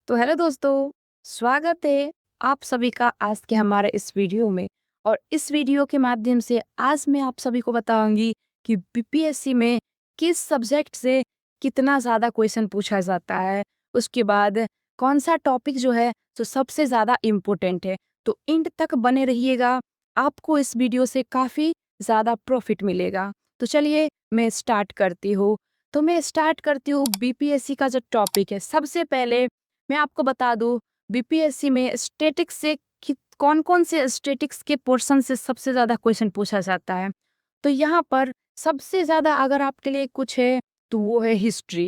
तो हेलो दोस्तों, स्वागत है आप सभी का आज के हमारे इस वीडियो में। और इस वीडियो के माध्यम से आज मैं आप सभी को बताऊंगी कि बीपीएससी में किस सब्जेक्ट से कितना ज़्यादा क्वेश्चन पूछा जाता है। उसके बाद कौन सा टॉपिक जो है जो सबसे ज़्यादा इम्पोर्टेंट है। तो एंड तक बने रहिएगा, आपको इस वीडियो से काफ़ी ज़्यादा प्रॉफिट मिलेगा। तो चलिए मैं स्टार्ट करती हूँ। तो मैं स्टार्ट करती हूँ बीपीएससी का जो टॉपिक है। सबसे पहले मैं आपको बता दूं बीपीएससी में स्टैटिक्स से कौन कौन से स्टैटिक्स के पोर्शन से सबसे ज़्यादा क्वेश्चन पूछा जाता है। तो यहाँ पर सबसे ज़्यादा अगर आपके लिए कुछ है तो वो है हिस्ट्री।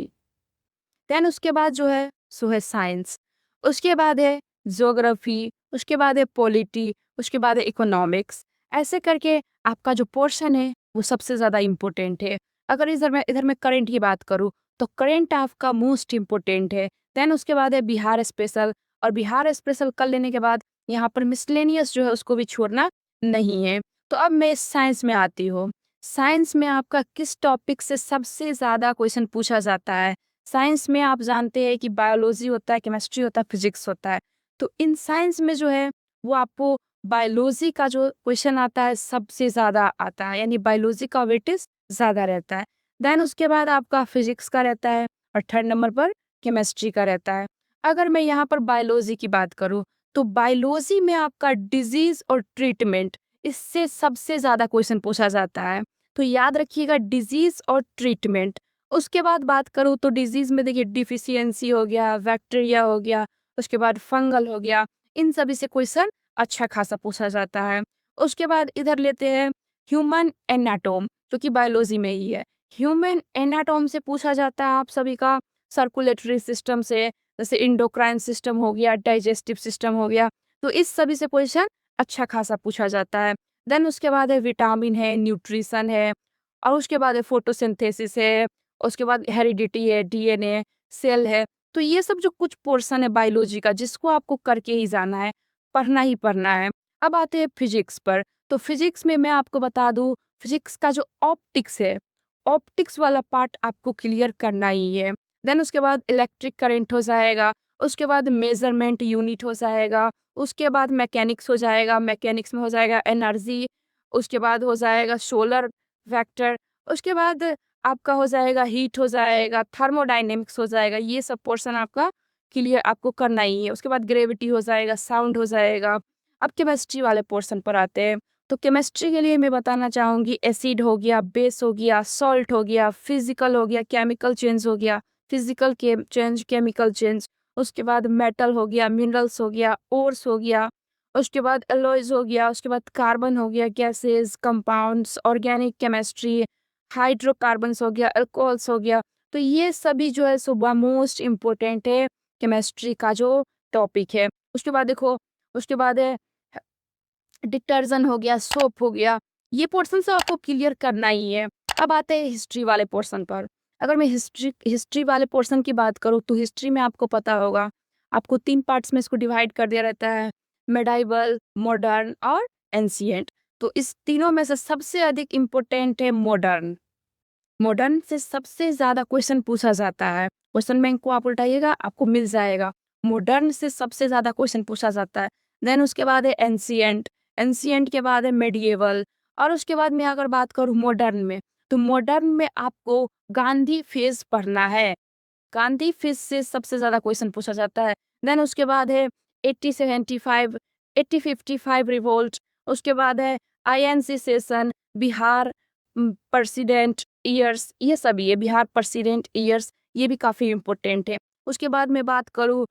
देन उसके बाद जो है सो है साइंस। उसके बाद है ज्योग्राफी। उसके बाद है पॉलिटी। उसके बाद है इकोनॉमिक्स। ऐसे करके आपका जो पोर्शन है वो सबसे ज़्यादा इम्पोर्टेंट है। अगर इधर मैं करंट की बात करूँ तो करंट आपका मोस्ट इम्पोर्टेंट है। देन उसके बाद है बिहार स्पेशल। और बिहार स्पेशल कर लेने के बाद यहाँ पर मिसलेनियस जो है उसको भी छोड़ना नहीं है। तो अब मैं साइंस में आती हूँ। साइंस में आपका किस टॉपिक से सबसे ज़्यादा क्वेश्चन पूछा जाता है। साइंस में आप जानते हैं कि बायोलॉजी होता है, केमिस्ट्री होता है, फिजिक्स होता है। तो इन साइंस में जो है वो आपको बायोलॉजी का जो क्वेश्चन आता है सबसे ज़्यादा आता है, यानी बायोलॉजी का वेटेज ज़्यादा रहता है। देन उसके बाद आपका फिजिक्स का रहता है और थर्ड नंबर पर केमिस्ट्री का रहता है। अगर मैं यहाँ पर बायोलॉजी की बात करूँ तो बायोलॉजी में आपका डिजीज और ट्रीटमेंट, इससे सबसे ज़्यादा क्वेश्चन पूछा जाता है। तो याद रखिएगा डिजीज और ट्रीटमेंट। उसके बाद बात करूँ तो डिजीज में देखिए डिफिशियंसी हो गया, बैक्टीरिया हो गया, उसके बाद फंगल हो गया। इन सभी से क्वेश्चन अच्छा खासा पूछा जाता है। उसके बाद इधर लेते हैं ह्यूमन एनाटोम, जो कि बायोलॉजी में ही है। ह्यूमन एनाटोम से पूछा जाता है आप सभी का सर्कुलेटरी सिस्टम से, जैसे इंडोक्राइन सिस्टम हो गया, डाइजेस्टिव सिस्टम हो गया। तो इस सभी से क्वेश्चन अच्छा खासा पूछा जाता है। देन उसके बाद है विटामिन है, न्यूट्रिशन है, और उसके बाद है फोटोसिंथेसिस है, उसके बाद हेरिडिटी है, डीएनए, सेल है। तो ये सब जो कुछ पोर्शन है बायोलॉजी का जिसको आपको करके ही जाना है, पढ़ना ही पढ़ना है। अब आते हैं फिजिक्स पर। तो फिजिक्स में मैं आपको बता दूं फिजिक्स का जो ऑप्टिक्स है, ऑप्टिक्स वाला पार्ट आपको क्लियर करना ही है। देन उसके बाद इलेक्ट्रिक करंट हो जाएगा, उसके बाद मेजरमेंट यूनिट हो जाएगा, उसके बाद मैकेनिक्स हो जाएगा, मैकेनिक्स में हो जाएगा एनर्जी, उसके बाद हो जाएगा सोलर वेक्टर, उसके बाद आपका हो जाएगा हीट हो जाएगा, थर्मोडाइनेमिक्स हो जाएगा। ये सब पोर्शन आपका क्लियर आपको करना ही है। उसके बाद ग्रेविटी हो जाएगा, साउंड हो जाएगा। अब केमिस्ट्री वाले पोर्शन पर आते हैं। तो केमिस्ट्री के लिए मैं बताना चाहूँगी एसिड हो गया, बेस हो गया, सॉल्ट हो गया, फिजिकल हो गया, केमिकल चेंज हो गया, फिजिकल के चेंज, केमिकल चेंज। उसके बाद मेटल हो गया, मिनरल्स हो गया, ओर्स हो गया, उसके बाद एलॉयज हो गया, उसके बाद कार्बन हो गया, gases, compounds, organic chemistry, hydrocarbons हो गया, अल्कोहल्स हो गया। तो ये सभी जो है सो मोस्ट इम्पोर्टेंट है केमिस्ट्री का जो टॉपिक है। उसके बाद देखो, उसके बाद है डिटर्जेंट हो गया, सोप हो गया। ये पोर्शन सब आपको क्लियर करना ही है। अब आते हैं हिस्ट्री वाले पोर्शन पर। अगर मैं हिस्ट्री वाले पोर्शन की बात करूँ तो हिस्ट्री में आपको पता होगा आपको 3 पार्ट्स में इसको डिवाइड कर दिया रहता है, मेडाइवल, मॉडर्न और एंशिएंट। तो इस तीनों में से सबसे अधिक इम्पोर्टेंट है मॉडर्न। मॉडर्न से सबसे ज़्यादा क्वेश्चन पूछा जाता है। क्वेश्चन बैंक को आप उल्टाइएगा आपको मिल जाएगा। मॉडर्न से सबसे ज़्यादा क्वेश्चन पूछा जाता है। देन उसके बाद है एंशिएंट, एंशिएंट के बाद है मेडिएवल, और उसके बाद मैं अगर बात करूँ मॉडर्न में तो मॉडर्न में आपको गांधी फेज पढ़ना है। गांधी फेज से सबसे ज़्यादा क्वेश्चन पूछा जाता है। देन उसके बाद है 1875, 1855 रिवोल्ट, उसके बाद है INC session, Bihar president years, ये सब ये बिहार प्रेसिडेंट ईयर्स, ये भी काफ़ी इम्पोर्टेंट है। उसके बाद मैं बात करूँ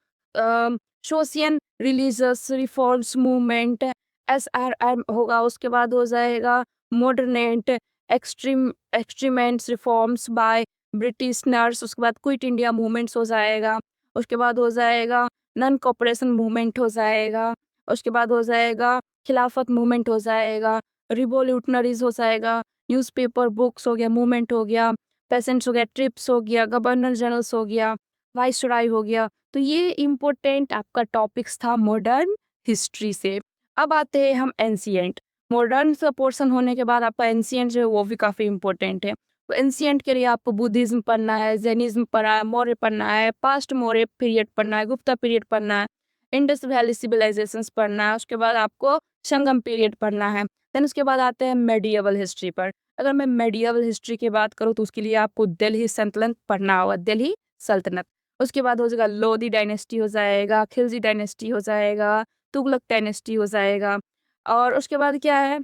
social religious reforms movement, SRM होगा। उसके बाद हो जाएगा मॉडर्नेट एक्सट्रीमेंट्स रिफॉर्म्स बाय ब्रिटिश नर्स। उसके बाद क्विट इंडिया मूवमेंट्स हो जाएगा। उसके बाद हो जाएगा नन कॉपरेशन मूवमेंट हो जाएगा। उसके बाद हो जाएगा खिलाफत मूवमेंट हो जाएगा, रिवोल्यूशनरीज हो जाएगा, न्यूज़पेपर बुक्स हो गया, मूवमेंट हो गया, पेसेंट्स हो गया, ट्रिप्स हो गया, गवर्नर जनरल्स हो गया, वाइसराय हो गया। तो ये इम्पोर्टेंट आपका टॉपिक्स था मॉडर्न हिस्ट्री से। अब आते हैं हम एंशिएंट। मॉडर्न का पोर्शन होने के बाद आपका एंशिएंट जो है वो भी काफ़ी इम्पोर्टेंट है। एंशिएंट के लिए आपको बुद्धिज्म पढ़ना है, जैनिज्म पढ़ना है, मौर्य पढ़ना है, पास्ट मौर्य पीरियड पढ़ना है, गुप्ता पीरियड पढ़ना है, इंडस वैली सिविलाइजेशंस पढ़ना है, उसके बाद आपको संगम पीरियड पढ़ना है। देन उसके बाद आते हैं मेडिएवल हिस्ट्री पर। अगर मैं मेडिएवल हिस्ट्री की बात करूँ तो उसके लिए आपको दिल्ली सल्तनत पढ़ना होगा, दिल्ली सल्तनत। उसके बाद हो जाएगा लोधी डायनेस्टी हो जाएगा, खिलजी डायनेस्टी हो जाएगा, तुगलक डायनेस्टी हो जाएगा। और उसके बाद क्या है,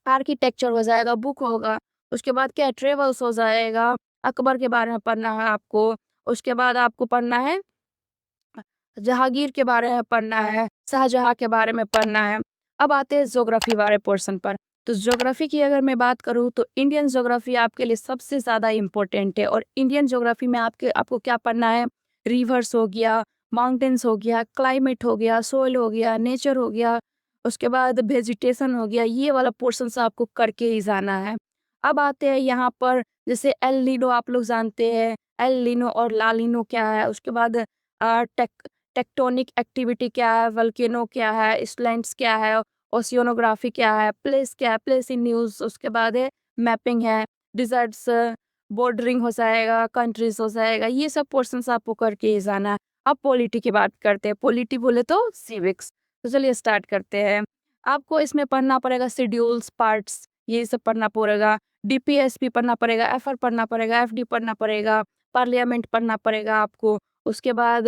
आर्किटेक्चर हो जाएगा, बुक होगा। उसके बाद क्या है, ट्रेवल्स हो जाएगा, अकबर के बारे में पढ़ना है आपको। उसके बाद आपको पढ़ना है जहांगीर के बारे में पढ़ना है, शाहजहां के बारे में पढ़ना है। अब आते हैं ज्योग्राफी वाले पोर्शन पर। तो ज्योग्राफी की अगर मैं बात करूँ तो इंडियन ज्योग्राफी आपके लिए सबसे ज़्यादा इम्पोर्टेंट है। और इंडियन ज्योग्राफी में आपको क्या पढ़ना है, रिवर्स हो गया, माउंटेन्स हो गया, क्लाइमेट हो गया, सोइल हो गया, नेचर हो गया, उसके बाद वेजिटेशन हो गया, ये वाला पोर्शन से आपको करके ही जाना है। अब आते हैं यहाँ पर, जैसे एल नीनो आप लोग जानते हैं, एल नीनो और ला नीनो क्या है। उसके बाद टेक्टोनिक एक्टिविटी क्या है, वल्केनो क्या है, इसलैंड्स क्या है, ओशियोनोग्राफी क्या है, प्लेस क्या है, प्लेस इन न्यूज़। उसके बाद है मैपिंग है, डिजर्ट्स, बॉर्डरिंग हो जाएगा, कंट्रीज हो जाएगा, ये सब पोर्शंस आपको करके ही जाना है। अब पॉलिटी की बात करते हैं, पॉलिटी बोले तो सिविक्स। तो चलिए स्टार्ट करते हैं। आपको इसमें पढ़ना पड़ेगा शेड्यूल्स, पार्ट्स, ये सब पढ़ना पड़ेगा। डीपीएसपी पढ़ना पड़ेगा, एफआर पढ़ना पड़ेगा, एफडी पढ़ना पड़ेगा, पार्लियामेंट पढ़ना पड़ेगा आपको। उसके बाद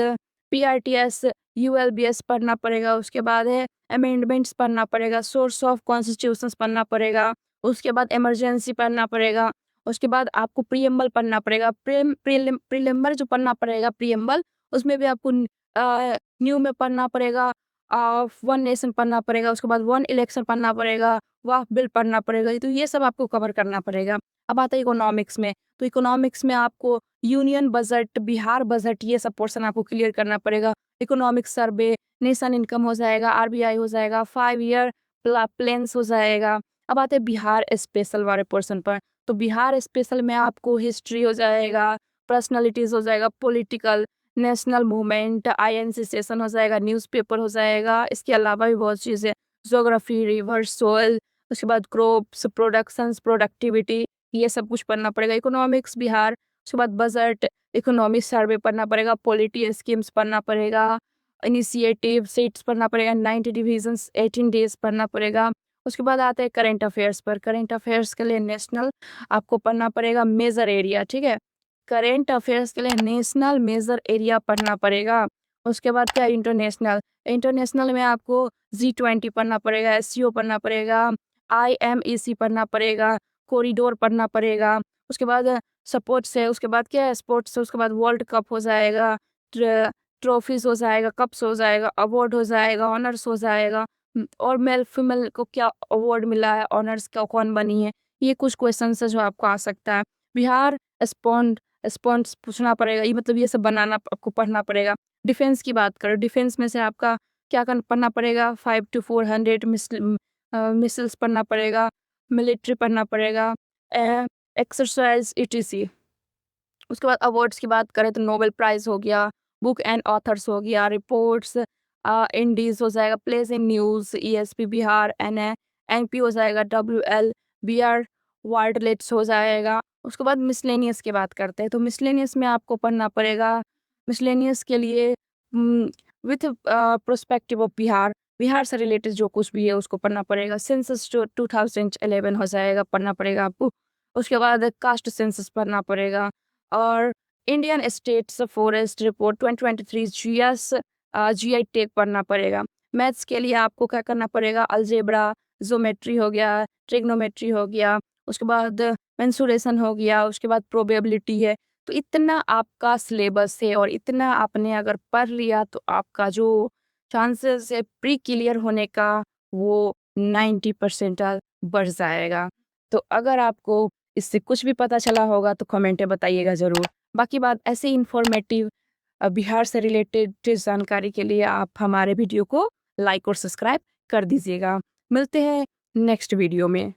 पीआरटीएस, यूएलबीएस पढ़ना पड़ेगा। उसके बाद है अमेंडमेंट्स पढ़ना पड़ेगा, सोर्स ऑफ कॉन्स्टिट्यूशंस पढ़ना पड़ेगा। उसके बाद इमरजेंसी पढ़ना पड़ेगा। उसके बाद आपको प्रीएम्बल पढ़ना पड़ेगा। प्रीलिम्बर जो पढ़ना पड़ेगा, प्रीएम्बल, उसमें भी आपको न्यू में पढ़ना पड़ेगा, वन नेशन पढ़ना पड़ेगा। उसके बाद वन इलेक्शन पढ़ना पड़ेगा, वाह बिल पढ़ना पड़ेगा। तो ये सब आपको कवर करना पड़ेगा। अब आता है इकोनॉमिक्स में। तो इकोनॉमिक्स में आपको यूनियन बजट, बिहार बजट, ये सब पोर्शन आपको क्लियर करना पड़ेगा। इकोनॉमिक सर्वे, नेशन इनकम हो जाएगा, आरबीआई हो जाएगा, 5 ईयर प्लान्स हो जाएगा। अब आते हैं बिहार स्पेशल वाले पोर्शन पर। तो बिहार स्पेशल में आपको हिस्ट्री हो जाएगा, पर्सनालिटीज हो जाएगा, political, national movement, INC session हो जाएगा, न्यूज़पेपर हो जाएगा। इसके अलावा भी बहुत चीज़ें, ज्योग्राफी, रिवर, सोइल, उसके बाद क्रॉप्स, प्रोडक्शंस, प्रोडक्टिविटी, ये सब कुछ पढ़ना पड़ेगा। इकोनॉमिक्स बिहार, उसके बाद बजट, इकोनॉमिक सर्वे पढ़ना पड़ेगा, पॉलिटी स्कीम्स पढ़ना पड़ेगा, इनिशिएटिव सीट्स पढ़ना पड़ेगा, 90 डिविजन्स, 18 डेज पढ़ना पड़ेगा। उसके बाद आते हैं करेंट अफेयर्स पर। करेंट अफेयर्स के लिए नेशनल आपको पढ़ना पड़ेगा, मेजर एरिया, ठीक है। करेंट अफेयर्स के लिए नेशनल मेजर एरिया पढ़ना पड़ेगा। उसके बाद क्या, इंटरनेशनल। इंटरनेशनल में आपको G20 पढ़ना पड़ेगा, SCO पढ़ना पड़ेगा, IMEC पढ़ना पड़ेगा, कॉरिडोर पढ़ना पड़ेगा। उसके बाद स्पोर्ट्स है, उसके बाद क्या है, स्पोर्ट्स है, उसके बाद वर्ल्ड कप हो जाएगा, ट्रॉफीज हो जाएगा, कप्स हो जाएगा, अवार्ड हो जाएगा, ऑनर्स हो जाएगा। और मेल फीमेल को क्या अवार्ड मिला है, ऑनर्स का कौन बनी है, ये कुछ क्वेश्चन है जो आपको आ सकता है। बिहार स्पॉन्स पूछना पड़ेगा, ये मतलब ये सब बनाना आपको पढ़ना पड़ेगा। डिफेंस की बात करें, डिफेंस में से आपका क्या पढ़ना पड़ेगा, 5 to 400 मिसिल्स पढ़ना पड़ेगा, मिलिट्री पढ़ना पड़ेगा, एक्सरसाइज ETC। उसके बाद अवार्ड्स की बात करें तो नोबेल प्राइज हो गया, बुक एंड ऑथर्स हो गया, रिपोर्ट्स, इंडीज हो जाएगा, place in news, ESP Bihar, NP हो जाएगा, WL BR वार्डलेट्स हो जाएगा। उसके बाद मिसलेनियस की बात करते हैं। तो मिसलेनियस में आपको पढ़ना पड़ेगा, मिसलेनियस के लिए with prospective of Bihar, Bihar से रिलेटेड जो कुछ भी है उसको पढ़ना पड़ेगा। सेंसस 2011 हो जाएगा, पढ़ना पड़ेगा आपको। उसके बाद कास्ट सेंसस पढ़ना पड़ेगा। और Indian states forest report 2023 GI tech पढ़ना पड़ेगा। मैथ्स के लिए आपको क्या करना पड़ेगा, अलजेब्रा, ज्योमेट्री हो गया, ट्रिग्नोमेट्री हो गया, उसके बाद मेंसुरेशन हो गया, उसके बाद प्रोबेबिलिटी है। तो इतना आपका सिलेबस है, और इतना आपने अगर पढ़ लिया तो आपका जो चांसेस है प्री क्लियर होने का वो 90% बढ़ जाएगा। तो अगर आपको इससे कुछ भी पता चला होगा तो कमेंट में बताइएगा ज़रूर। बाकी बात ऐसे इन्फॉर्मेटिव बिहार से रिलेटेड जानकारी के लिए आप हमारे वीडियो को लाइक और सब्सक्राइब कर दीजिएगा। मिलते हैं नेक्स्ट वीडियो में।